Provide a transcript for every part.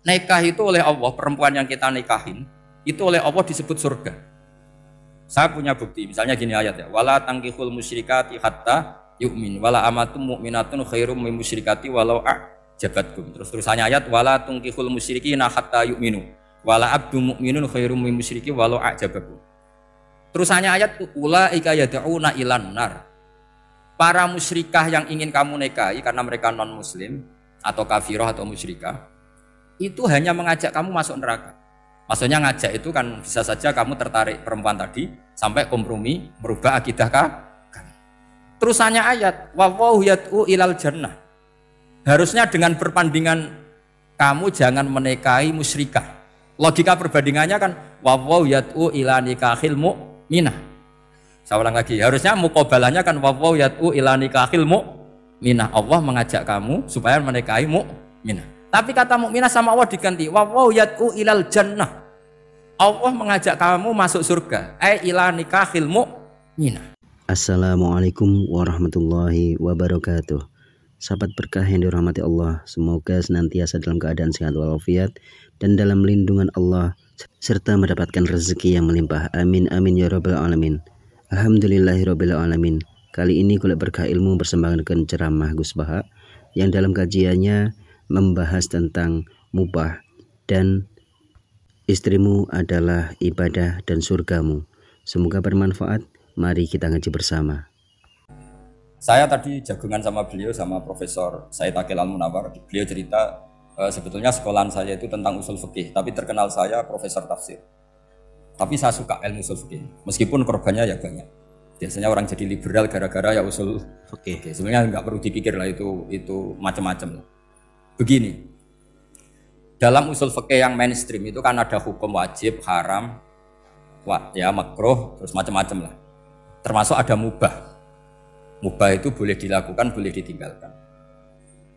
Nikah itu oleh Allah, perempuan yang kita nikahin itu oleh Allah disebut surga. Saya punya bukti, misalnya gini ayat ya, wala tangkihul musyrikati hatta yu'min, wala amatum mu'minatun khairum min musyrikati walau a'jabatkum. Terusannya ayat wala tangkihul musyrikina hatta yu'minu, wala abdu mu'minun khairum min musyriki walau a'jabakum. Terusannya ayat ulaika yad'una ilan nar. Para musyrikah yang ingin kamu nikahi karena mereka non muslim atau kafirah atau musyrikah itu hanya mengajak kamu masuk neraka. Maksudnya ngajak itu kan bisa saja kamu tertarik perempuan tadi sampai kompromi merubah akidah kamu. Terusannya ayat wallahu yad'u ilal jannah. Harusnya dengan perbandingan kamu jangan menikahi musyrikah. Logika perbandingannya kan wallahu yad'u ila nikahil mu'minah. Saya ulang lagi, harusnya muqabalahnya kan wallahu yad'u ila nikahil mu'minah. Allah mengajak kamu supaya menikahi mu'minah. Tapi kata mukminah sama Allah diganti wallahu yad'u ilal jannah. Allah mengajak kamu masuk surga. Ila nikahil mu'minah. Assalamualaikum warahmatullahi wabarakatuh. Sahabat berkah yang dirahmati Allah, semoga senantiasa dalam keadaan sehat walafiat dan dalam lindungan Allah serta mendapatkan rezeki yang melimpah. Amin amin ya rabbal alamin. Alhamdulillahirabbil alamin. Kali ini Kulit Berkah Ilmu bersembahkan ceramah Gus Baha yang dalam kajiannya membahas tentang mubah dan istrimu adalah ibadah dan surgamu. Semoga bermanfaat. Mari kita ngaji bersama. Saya tadi jagungan sama beliau sama Profesor Said Aqil Al-Munawar. Beliau cerita sebetulnya sekolahan saya itu tentang usul fikih, tapi terkenal saya Profesor Tafsir. Tapi saya suka ilmu usul fikih, meskipun korbannya ya banyak. Biasanya orang jadi liberal gara-gara ya usul fikih. Sebenarnya nggak perlu dipikir lah itu macam-macam. Begini, dalam usul fikih yang mainstream itu kan ada hukum wajib, haram, ya makruh, terus macam-macam lah. Termasuk ada mubah. Mubah itu boleh dilakukan, boleh ditinggalkan.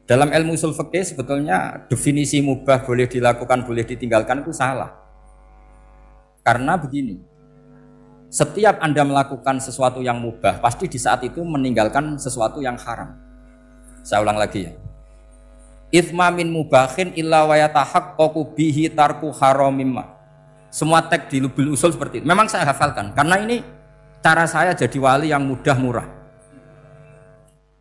Dalam ilmu usul fikih sebetulnya definisi mubah boleh dilakukan, boleh ditinggalkan itu salah. Karena begini, setiap Anda melakukan sesuatu yang mubah, pasti di saat itu meninggalkan sesuatu yang haram. Saya ulang lagi ya. Ithma min mubahin illa wa yatahaqqaqu bihi tarku haramimma. Semua teks di Lubul Usul seperti itu. Memang saya hafalkan karena ini cara saya jadi wali yang mudah murah.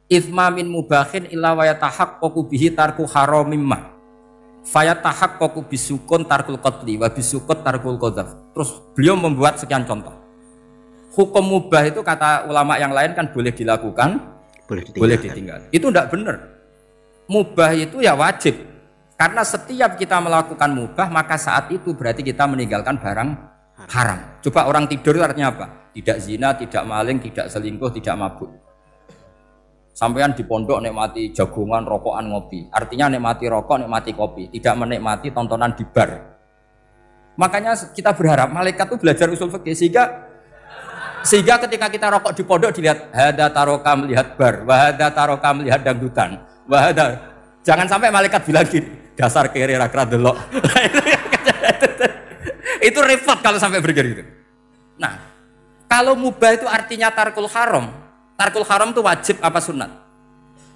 Ithma min mubahin illa wa yatahaqqaqu bihi tarku haramimma. Fayatahaqqaqu bisukun tarkul qatli wa bisukut tarkul qadzaf. Terus beliau membuat sekian contoh. Hukum mubah itu kata ulama yang lain kan boleh dilakukan, boleh ditinggal. Itu tidak benar. Mubah itu ya wajib, karena setiap kita melakukan mubah maka saat itu berarti kita meninggalkan barang haram. Coba orang tidur itu artinya apa? Tidak zina, tidak maling, tidak selingkuh, tidak mabuk. Sampean di pondok nikmati jagungan, rokokan, ngopi. Artinya nikmati rokok, nikmati kopi, tidak menikmati tontonan di bar. Makanya kita berharap malaikat itu belajar usul fikih sehingga ketika kita rokok di pondok dilihat hada taroka melihat bar, wahada taroka melihat dangdutan. Wahada, jangan sampai malaikat bilang gini, dasar kere rakra delok. Itu repot kalau sampai begitu. Nah, kalau mubah itu artinya tarkul haram. Tarkul haram itu wajib apa sunat?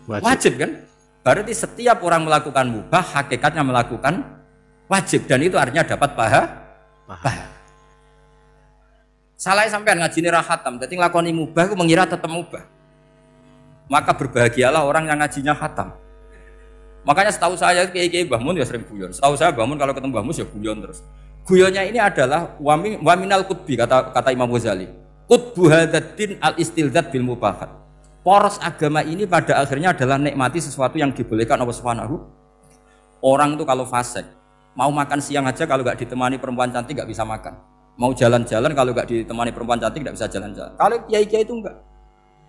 Wajib kan? Berarti setiap orang melakukan mubah hakikatnya melakukan wajib dan itu artinya dapat pahala. Salah sampean ngajine ra khatam, dadi nglakoni mubah ku mengira tetap mubah. Maka berbahagialah orang yang ngajinya khatam. Makanya setahu saya kiai-kiai Mbah Mun ya sering guyon. Setahu saya Mbah Mun kalau ketemu Mbah Mus ya guyon terus. Guyonnya ini adalah waminal qutbi kata Imam Ghazali. Qutbu hadzal al-istilzat bil mubahat. Poros agama ini pada akhirnya adalah nikmati sesuatu yang dibolehkan Allah Subhanahu. Orang itu kalau fasik, mau makan siang aja kalau nggak ditemani perempuan cantik nggak bisa makan. Mau jalan-jalan kalau nggak ditemani perempuan cantik nggak bisa jalan-jalan. Kalau kiai-kiai itu enggak.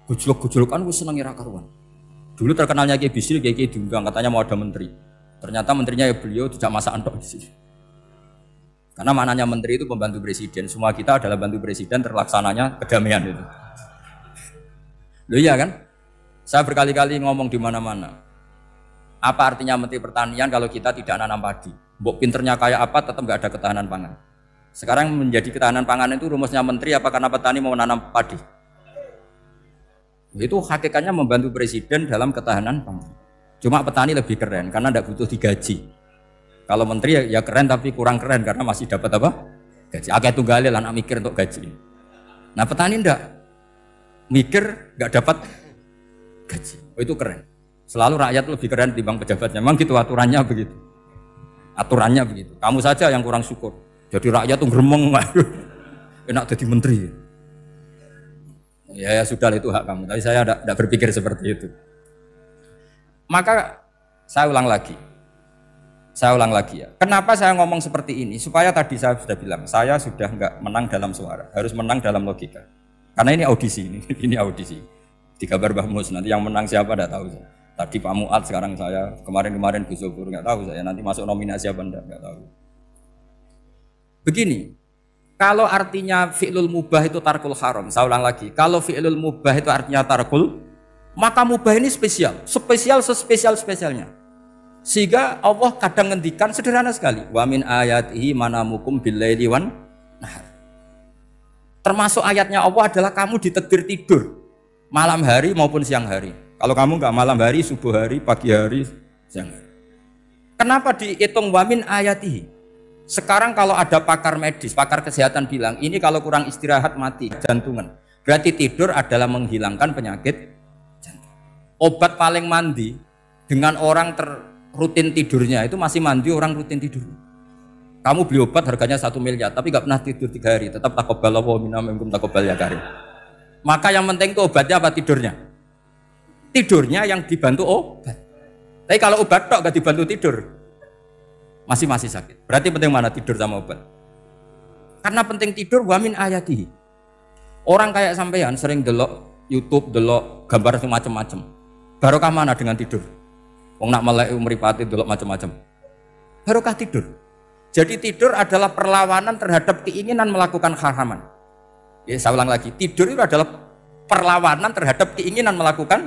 Gujluk-gujlukan wis seneng ira karuan. Dulu terkenalnya Kiai Bisri, Kiai diundang katanya mau ada menteri. Ternyata menterinya ya beliau tidak masak antok di sini. Karena maknanya menteri itu pembantu presiden. Semua kita adalah bantu presiden terlaksananya kedamaian itu. Loh iya kan? Saya berkali-kali ngomong di mana-mana. Apa artinya menteri pertanian kalau kita tidak nanam padi? Mbok pinternya kayak apa tetap nggak ada ketahanan pangan. Sekarang menjadi ketahanan pangan itu rumusnya menteri apa karena petani mau nanam padi? Itu hakikatnya membantu presiden dalam ketahanan pangan. Cuma petani lebih keren karena tidak butuh digaji. Kalau menteri ya keren tapi kurang keren karena masih dapat apa? Gaji. Akeh tunggale lan mikir untuk gaji. Nah petani ndak mikir nggak dapat gaji. Oh itu keren. Selalu rakyat lebih keren dibanding pejabatnya. Memang gitu aturannya begitu. Aturannya begitu. Kamu saja yang kurang syukur. Jadi rakyat tuh gremeng, enak jadi menteri. Ya sudah itu hak kamu. Tapi saya tidak berpikir seperti itu. Maka saya ulang lagi ya. Kenapa saya ngomong seperti ini? Supaya tadi saya sudah bilang, saya sudah nggak menang dalam suara, harus menang dalam logika. Karena ini audisi, ini audisi. Di kabar Mbah Mus, nanti yang menang siapa tidak tahu saya. Tadi Pak Muat, sekarang saya, kemarin Gus Zofur nggak tahu saya. Nanti masuk nominasi apa nggak tahu. Begini, kalau artinya fi'lul mubah itu tarkul haram, saya ulang lagi. Kalau fi'lul mubah itu artinya tarkul, maka mubah ini spesial sespesialnya. Sehingga Allah kadang ngendikan sederhana sekali. Wa min ayatihi manamukum billaili wan nahar. Termasuk ayatnya Allah adalah kamu ditakdir tidur malam hari maupun siang hari. Kalau kamu enggak malam hari, subuh hari, pagi hari, siang hari. Kenapa dihitung wa min ayatihi? Sekarang kalau ada pakar medis, pakar kesehatan bilang, ini kalau kurang istirahat mati, jantungan. Berarti tidur adalah menghilangkan penyakit jantung. Obat paling mandi dengan orang rutin tidurnya itu masih mandi orang rutin tidur. Kamu beli obat harganya 1 miliar tapi nggak pernah tidur 3 hari, tetap taqabbal Allahu minna minkum taqabbal ya karim. Maka yang penting itu obatnya apa tidurnya? Tidurnya yang dibantu obat. Tapi kalau obat tok nggak dibantu tidur, masih sakit. Berarti penting mana tidur sama obat? Karena penting tidur wa min ayatihi. Orang kayak sampean sering delok YouTube, delok gambar semacam-macam. Barokah mana dengan tidur? Wong nak melek mripate delok macam-macam. Barokah tidur. Jadi tidur adalah perlawanan terhadap keinginan melakukan haraman. Ya, saya ulang lagi, tidur itu adalah perlawanan terhadap keinginan melakukan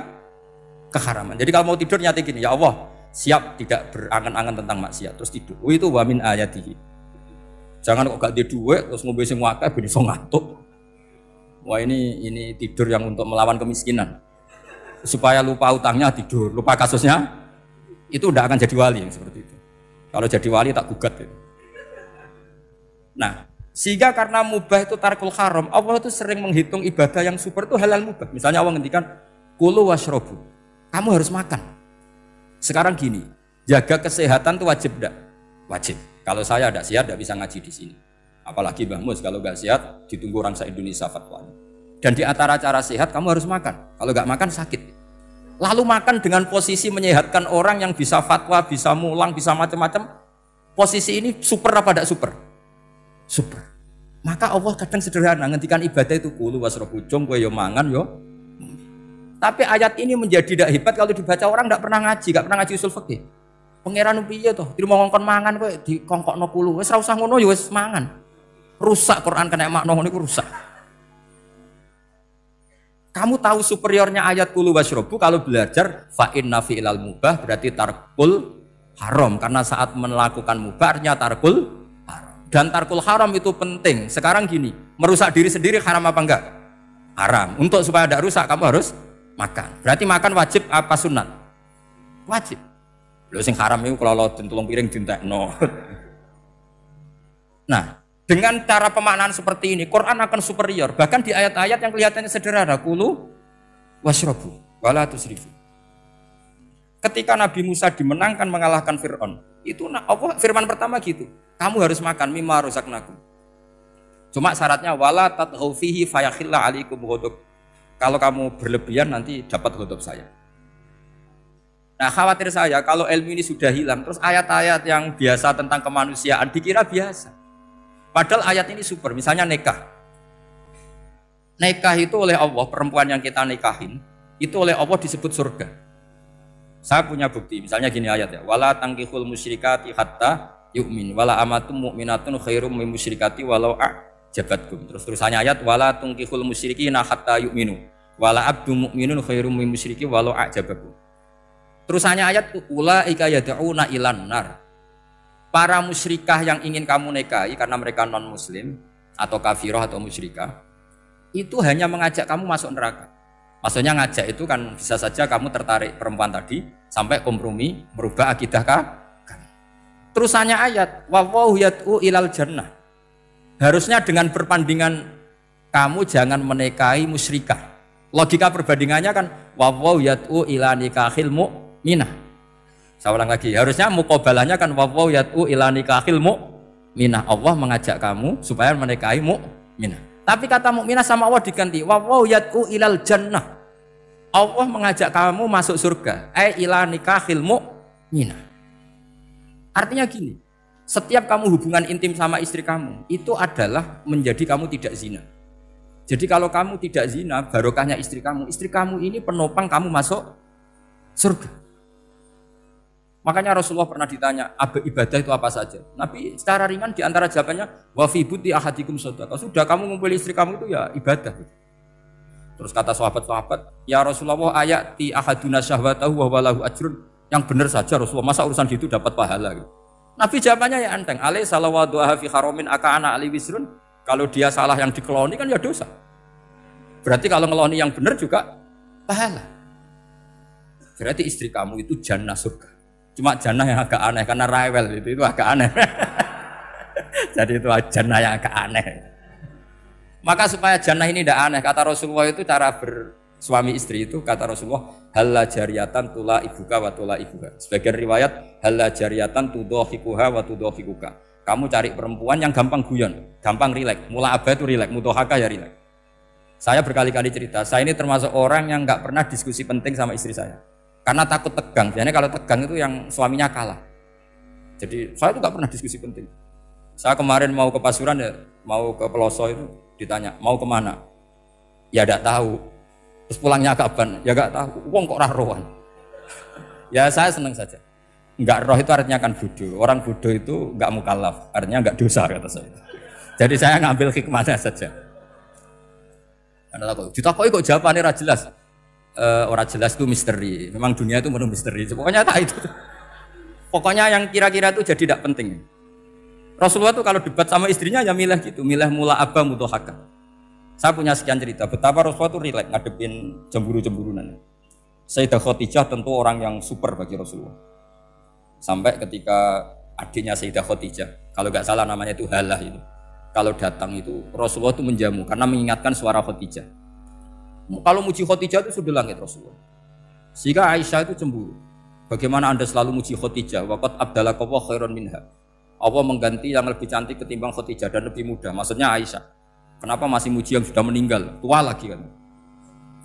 keharaman. Jadi kalau mau tidur nyati gini, ya Allah, siap tidak berangan-angan tentang maksiat terus tidur. Oh, itu wa min ayatihi. Jangan kok gak di duit terus ngombe sing akeh ben iso ngantuk. Wah ini tidur yang untuk melawan kemiskinan. Supaya lupa utangnya tidur, lupa kasusnya, itu udah akan jadi wali yang seperti itu. Kalau jadi wali tak gugat ya. Nah, sehingga karena mubah itu tarkul haram, Allah itu sering menghitung ibadah yang super itu halal mubah. Misalnya Allah ngendikan kulu washrobu, kamu harus makan. Sekarang gini, jaga kesehatan itu wajib enggak? Wajib. Kalau saya tidak sehat tidak bisa ngaji di sini. Apalagi Mbah Mus kalau nggak sehat ditunggu orang se-Indonesia fatwanya. Dan di antara cara sehat kamu harus makan. Kalau nggak makan sakit. Lalu makan dengan posisi menyehatkan orang yang bisa fatwa, bisa mulang, bisa macam-macam. Posisi ini super apa tidak super? Super. Maka Allah kadang sederhana ngendikan ibadah itu kulu wasrobu jom kowe yo mangan yo. Tapi ayat ini menjadi tidak hebat kalau dibaca orang tidak pernah ngaji usul fikih. Pangeran piye toh? Di ngongkon mangan kowe dikongkokno kulu. Wis ora usah ngono ya wis mangan. Rusak Quran kena makna ngono iku rusak. Kamu tahu superiornya ayat kulu wasrobu kalau belajar fa inna fi'lal mubah berarti tarkul haram karena saat melakukan mubah artinya tarkul haram. Dan tarkul haram itu penting. Sekarang gini, merusak diri sendiri haram apa enggak? Haram. Untuk supaya tidak rusak kamu harus makan. Berarti makan wajib apa sunat? Wajib. Lho sing haram itu kalau tulung piring dintekno. Nah, dengan cara pemaknaan seperti ini, Quran akan superior. Bahkan di ayat-ayat yang kelihatannya sederhana, kulu washrobu wala tusrifu. Ketika Nabi Musa dimenangkan mengalahkan Fir'aun, itu Allah firman pertama gitu. Kamu harus makan mimma razaqnakum. Cuma syaratnya wala tatghaw fihi fayakhilla alaikum ghadab. Kalau kamu berlebihan nanti dapat ghadab saya. Nah, khawatir saya kalau ilmu ini sudah hilang, terus ayat-ayat yang biasa tentang kemanusiaan dikira biasa. Padahal ayat ini super, misalnya nikah. Nikah itu oleh Allah, perempuan yang kita nikahin, itu oleh Allah disebut surga. Saya punya bukti, misalnya gini ayat ya. Wala tangkihul musyrikati hatta yu'min, wala amatum mu'minatun khairum min musyrikati walau a'jabatkum. Terusannya ayat, wala tangkihul musyrikina hatta yu'minu, wala abdu mu'minun khairum min musyriki walau a'jabakum. Terusannya ayat, ulaika yad'una ilan nar. Para musyrikah yang ingin kamu nikahi karena mereka non muslim atau kafirah atau musyrikah itu hanya mengajak kamu masuk neraka. Maksudnya ngajak itu kan bisa saja kamu tertarik perempuan tadi sampai kompromi merubah akidah kamu. Terusannya ayat, wallahu yad'u ilal jannah. Harusnya dengan perbandingan kamu jangan menikahi musyrikah. Logika perbandingannya kan wallahu yad'u ila nikahil mu'minah. Saya ulang lagi, harusnya muqabalahnya kan wallahu yad'u ila nikahil mu'minah. Allah mengajak kamu supaya menikahi mu'minah. Tapi kata mukminah sama Allah diganti wallahu yad'u ilal jannah. Allah mengajak kamu masuk surga. Ila nikahil mu'minah. Artinya gini, setiap kamu hubungan intim sama istri kamu itu adalah menjadi kamu tidak zina. Jadi kalau kamu tidak zina, barokahnya istri kamu ini penopang kamu masuk surga. Makanya Rasulullah pernah ditanya, ibadah itu apa saja? Nabi secara ringan diantara jawabannya, wa fi buti ahadikum shadaqah. Sudah kamu ngumpul istri kamu itu ya ibadah. Terus kata sahabat-sahabat, ya Rasulullah ayati ahaduna syahwatahu wa walahu ajrun. Yang benar saja Rasulullah, masa urusan itu dapat pahala gitu. Nabi jawabannya ya enteng, alaih salawatu fi haramin aka ana ali wisrun. Kalau dia salah yang dikeloni kan ya dosa. Berarti kalau ngeloni yang benar juga pahala. Berarti istri kamu itu jannah surga. Cuma jannah yang agak aneh karena rewel itu agak aneh. Jadi itu jannah yang agak aneh. Maka supaya jannah ini tidak aneh, kata Rasulullah itu cara bersuami istri itu, kata Rasulullah, halla jariyatan tula ibuka wa tula ibuka. Sebagian riwayat, halla jariyatan tudhahikuha wa tudhahikuka. Kamu cari perempuan yang gampang guyon, gampang rileks. Mula abah itu rileks, mudhahaka ya rileks. Saya berkali-kali cerita, saya ini termasuk orang yang nggak pernah diskusi penting sama istri saya. Karena takut tegang. Biasanya kalau tegang itu yang suaminya kalah. Jadi saya itu nggak pernah diskusi penting. Saya kemarin mau ke Pasuruan ya, mau ke Peloso itu ditanya, mau kemana? Ya tidak tahu. Terus pulangnya kapan? Ya nggak tahu. Wong kok rohan. Ya saya senang saja. Enggak roh itu artinya kan bodoh. Orang bodoh itu enggak mukallaf, artinya enggak dosa kata saya. Jadi saya ngambil hikmahnya saja. Karena ditakoi kok jawabannya ora jelas. Ora jelas itu misteri. Memang dunia itu penuh misteri. Pokoknya tak itu. Pokoknya yang kira-kira itu jadi tidak penting. Rasulullah itu kalau debat sama istrinya ya milih gitu, milih mula abah mudhahaka. Saya punya sekian cerita betapa Rasulullah itu rileks ngadepin cemburu-cemburunan. Sayyidah Khadijah tentu orang yang super bagi Rasulullah. Sampai ketika adiknya Sayyidah Khadijah, kalau nggak salah namanya itu Halah itu, kalau datang itu Rasulullah itu menjamu karena mengingatkan suara Khadijah. Kalau muji Khadijah itu sudah langit Rasulullah. Sehingga Aisyah itu cemburu. Bagaimana anda selalu muji Khadijah? Waqad abdalakallahu khairan minha. Allah mengganti yang lebih cantik ketimbang Khadijah dan lebih muda. Maksudnya Aisyah. Kenapa masih muji yang sudah meninggal? Tua lagi kan.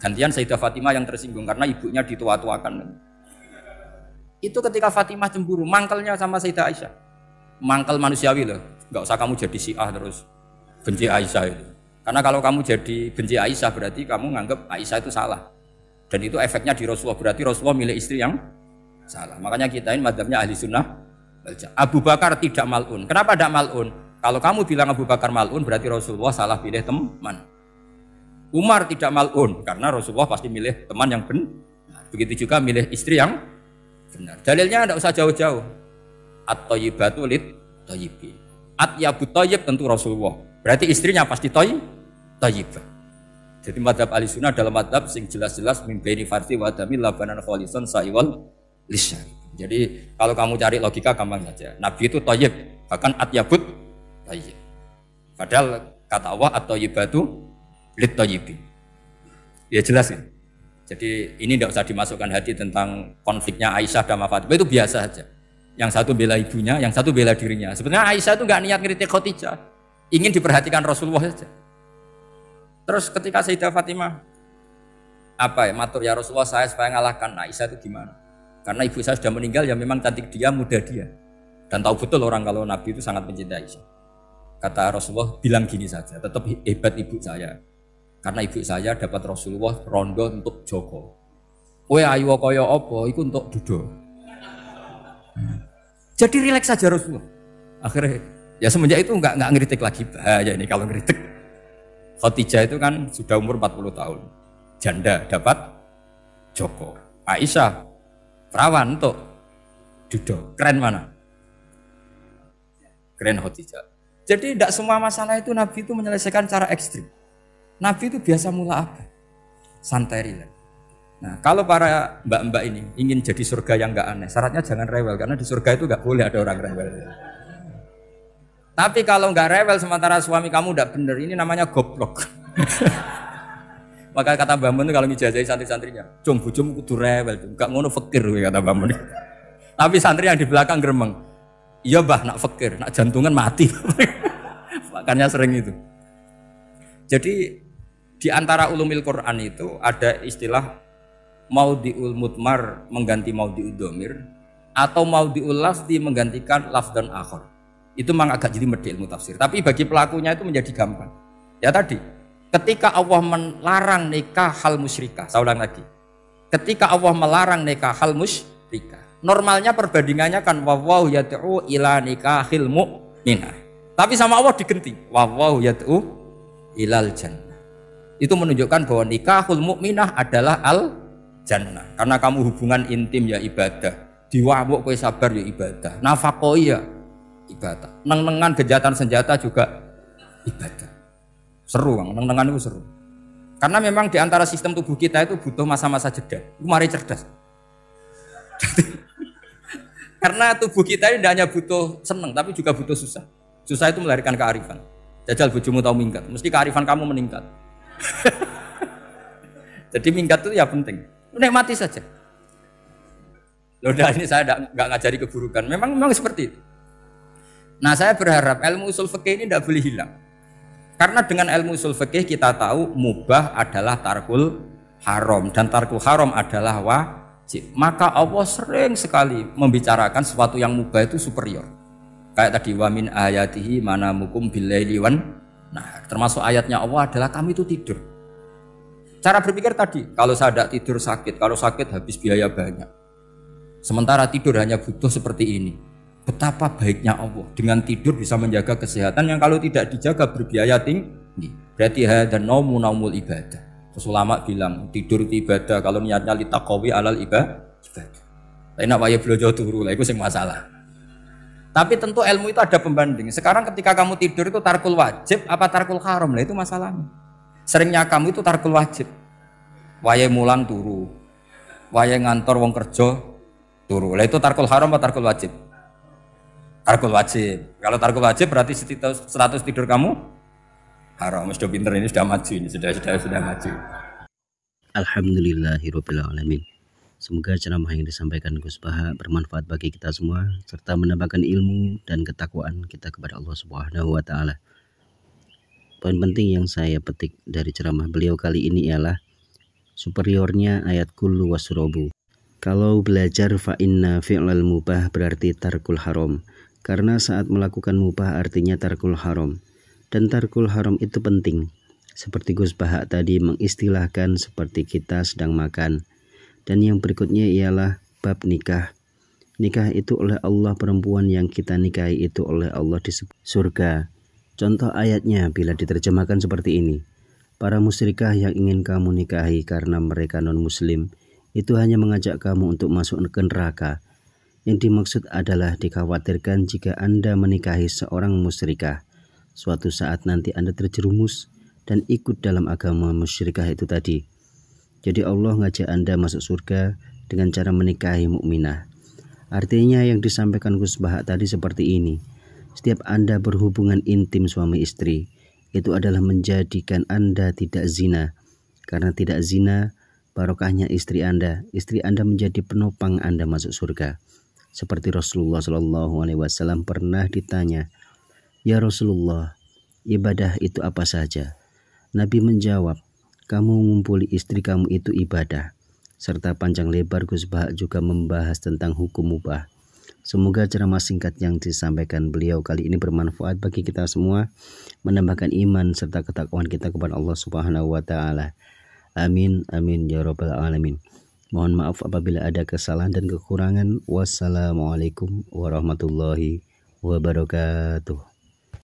Gantian Sayyidah Fatimah yang tersinggung karena ibunya ditua-tuakan. Itu ketika Fatimah cemburu, mangkelnya sama Sayyidah Aisyah. Mangkel manusiawi loh. Enggak usah kamu jadi Syiah terus benci Aisyah itu. Karena kalau kamu jadi benci Aisyah berarti kamu nganggap Aisyah itu salah. Dan itu efeknya di Rasulullah, berarti Rasulullah milih istri yang salah. Makanya kita ini madzhabnya ahli sunnah. Abu Bakar tidak mal'un. Kenapa tidak mal'un? Kalau kamu bilang Abu Bakar mal'un berarti Rasulullah salah pilih teman. Umar tidak mal'un karena Rasulullah pasti milih teman yang benar. Begitu juga milih istri yang benar. Dalilnya tidak usah jauh-jauh. At-thayyibatu lit-thayyibi. At-yabu thayyib tentu Rasulullah. Berarti istrinya pasti thayyibah. Jadi madzhab ahli sunnah dalam madzhab sing jelas-jelas min baini farti wa dami labanan khalisan sa'iwal lisyari. Jadi kalau kamu cari logika gampang saja. Nabi itu thayyib, bahkan at-yabut thayyib. Padahal kata Allah at-thayyibatu lit-thayyibi. Ya jelas ya. Jadi ini tidak usah dimasukkan hati tentang konfliknya Aisyah dan Fatimah, itu biasa saja. Yang satu bela ibunya, yang satu bela dirinya. Sebenarnya Aisyah itu nggak niat ngeritik Khadijah, ingin diperhatikan Rasulullah saja. Terus ketika Sayyidah Fatimah matur ya Rasulullah saya supaya ngalahkan Aisyah itu gimana? Karena ibu saya sudah meninggal ya memang cantik dia, muda dia. Dan tahu betul orang kalau Nabi itu sangat mencintai Aisyah. Kata Rasulullah bilang gini saja, tetap hebat ibu saya. Karena ibu saya dapat Rasulullah rondo untuk Joko. Kowe ayu kaya apa iku untuk dudo. Jadi rileks saja Rasulullah. Akhirnya ya semenjak itu enggak ngeritik lagi. Bahaya ini kalau ngeritik. Khadijah itu kan sudah umur 40 tahun. Janda dapat Joko. Aisyah perawan untuk dudo. Keren mana? Keren Khadijah. Jadi tidak semua masalah itu Nabi itu menyelesaikan cara ekstrim. Nabi itu biasa mula apa? Santai rileks. Nah, kalau para mbak-mbak ini ingin jadi surga yang nggak aneh, syaratnya jangan rewel karena di surga itu nggak boleh ada orang rewel. Tapi kalau nggak rewel sementara suami kamu udah bener, ini namanya goblok. Maka kata Mbak Mun kalau ngijazahi santri-santrinya, "Cung bojomu kudu rewel, enggak ngono fakir," kata Mbak Mun. Tapi santri yang di belakang gremeng, "Iya, Mbah, nak fakir, nak jantungan mati." Makanya sering itu. Jadi di antara ulumil Quran itu ada istilah maudhi'ul mutmar mengganti maudhi'ud dhamir atau maudhi'ul lafzi menggantikan lafdzan akhar. Itu memang agak jadi medhi ilmu tafsir. Tapi bagi pelakunya itu menjadi gampang. Ya tadi, ketika Allah melarang nikah hal musyrikah, saya ulang lagi. Ketika Allah melarang nikah hal musyrikah, normalnya perbandingannya kan wallahu yad'u ila nikahil mu'minah. Tapi sama Allah diganti, wallahu yad'u ilal jannah. Itu menunjukkan bahwa nikahul mukminah adalah al jannah. Karena kamu hubungan intim ya ibadah, diwabuk kowe sabar ya ibadah, nafaqah ya ibadah, neng-nengan kejahatan senjata juga ibadah. Seru Bang, neng-nengan itu seru. Karena memang di antara sistem tubuh kita itu butuh masa-masa jeda. Itu mari cerdas. Karena tubuh kita ini tidak hanya butuh seneng, tapi juga butuh susah. Susah itu melahirkan kearifan. Jajal bojomu tahu minggat, mesti kearifan kamu meningkat. Jadi minggat itu ya penting. Nikmati saja. Loh, ini saya nggak ngajari keburukan. Memang seperti itu. Nah, saya berharap ilmu usul fikih ini tidak boleh hilang. Karena dengan ilmu usul fikih kita tahu mubah adalah tarkul haram dan tarkul haram adalah wajib. Maka Allah sering sekali membicarakan sesuatu yang mubah itu superior. Kayak tadi wa min ayatihi manamukum billaili wan. Nah, termasuk ayatnya Allah adalah kami itu tidur. Cara berpikir tadi, kalau saya tidak tidur sakit, kalau sakit habis biaya banyak. Sementara tidur hanya butuh seperti ini. Betapa baiknya Allah dengan tidur bisa menjaga kesehatan yang kalau tidak dijaga berbiaya tinggi. Berarti hadan naumul ibadah. Terus ulama bilang tidur itu ibadah kalau niatnya litaqawi alal ibadah. Tapi nak waya blojo turu lah itu sing masalah. Tapi tentu ilmu itu ada pembanding. Sekarang ketika kamu tidur itu tarkul wajib apa tarkul haram lah itu masalahnya. Seringnya kamu itu tarkul wajib. Waya mulang turu. Waya ngantor wong kerja turu. Lah itu tarkul haram apa tarkul wajib? Tarkul wajib. Kalau tarkul wajib berarti status tidur kamu haram. Sudah pinter ini sudah maju ini sudah maju. Alhamdulillahirabbil alamin. Semoga ceramah yang disampaikan Gus Baha bermanfaat bagi kita semua serta menambahkan ilmu dan ketakwaan kita kepada Allah Subhanahu wa taala. Poin penting yang saya petik dari ceramah beliau kali ini ialah superiornya ayat kullu wasrobu. Kalau belajar fa inna fi'lal mubah berarti tarkul haram. Karena saat melakukan mubah artinya tarkul haram. Dan tarkul haram itu penting. Seperti Gus Baha tadi mengistilahkan seperti kita sedang makan. Dan yang berikutnya ialah bab nikah. Nikah itu oleh Allah, perempuan yang kita nikahi itu oleh Allah di surga. Contoh ayatnya bila diterjemahkan seperti ini. Para musyrikah yang ingin kamu nikahi karena mereka non-muslim, itu hanya mengajak kamu untuk masuk ke neraka. Yang dimaksud adalah dikhawatirkan jika Anda menikahi seorang musyrikah, suatu saat nanti Anda terjerumus dan ikut dalam agama musyrikah itu tadi. Jadi Allah ngajak Anda masuk surga dengan cara menikahi mukminah. Artinya yang disampaikan Gus Baha tadi seperti ini. Setiap Anda berhubungan intim suami istri, itu adalah menjadikan Anda tidak zina. Karena tidak zina, barokahnya istri Anda menjadi penopang Anda masuk surga. Seperti Rasulullah SAW pernah ditanya, "Ya Rasulullah, ibadah itu apa saja?" Nabi menjawab, "Kamu mengumpuli istri kamu itu ibadah." Serta panjang lebar Gus Baha juga membahas tentang hukum mubah. Semoga ceramah singkat yang disampaikan beliau kali ini bermanfaat bagi kita semua, menambahkan iman serta ketakwaan kita kepada Allah Subhanahu wa taala. Amin amin ya rabbal alamin. Mohon maaf apabila ada kesalahan dan kekurangan. Wassalamualaikum warahmatullahi wabarakatuh.